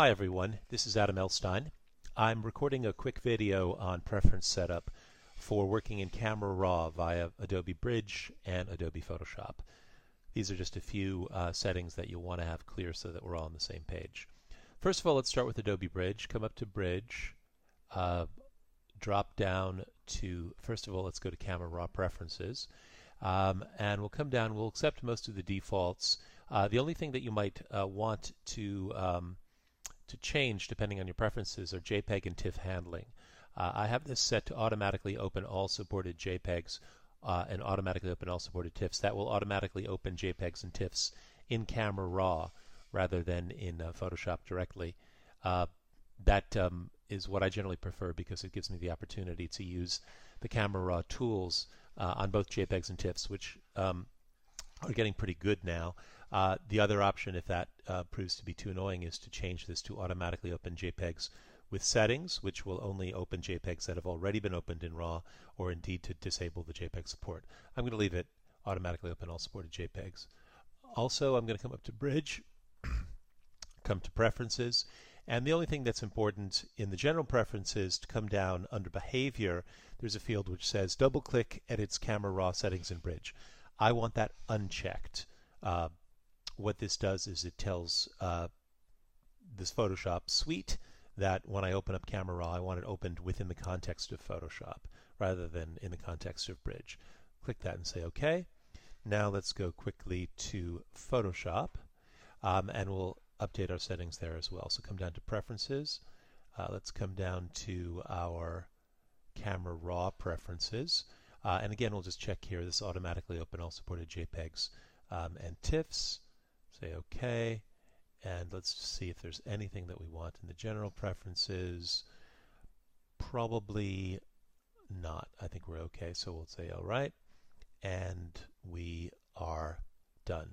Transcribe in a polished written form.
Hi everyone, this is Adam Elstein. I'm recording a quick video on preference setup for working in Camera Raw via Adobe Bridge and Adobe Photoshop. These are just a few settings that you'll want to have clear so that we're all on the same page. First of all, let's start with Adobe Bridge. Come up to Bridge, drop down to, first of all, let's go to Camera Raw Preferences. And we'll come down, we'll accept most of the defaults. The only thing that you might want to change, depending on your preferences, are JPEG and TIFF handling. I have this set to automatically open all supported JPEGs and automatically open all supported TIFFs. That will automatically open JPEGs and TIFFs in Camera Raw rather than in Photoshop directly. That is what I generally prefer because it gives me the opportunity to use the Camera Raw tools on both JPEGs and TIFFs, which are getting pretty good now. The other option, if that proves to be too annoying, is to change this to automatically open JPEGs with settings, which will only open JPEGs that have already been opened in RAW, or indeed to disable the JPEG support. I'm going to leave it automatically open all supported JPEGs. Also, I'm going to come up to Bridge, come to Preferences, and the only thing that's important in the general preferences to come down under Behavior, there's a field which says double-click Edits Camera Raw Settings in Bridge. I want that unchecked. What this does is it tells this Photoshop suite that when I open up Camera Raw, I want it opened within the context of Photoshop rather than in the context of Bridge. Click that and say OK. Now let's go quickly to Photoshop, and we'll update our settings there as well. So come down to Preferences. Let's come down to our Camera Raw Preferences. And again, we'll just check here. This automatically open all supported JPEGs and TIFFs. Say OK. And let's see if there's anything that we want in the general preferences. Probably not. I think we're OK. So we'll say all right. And we are done.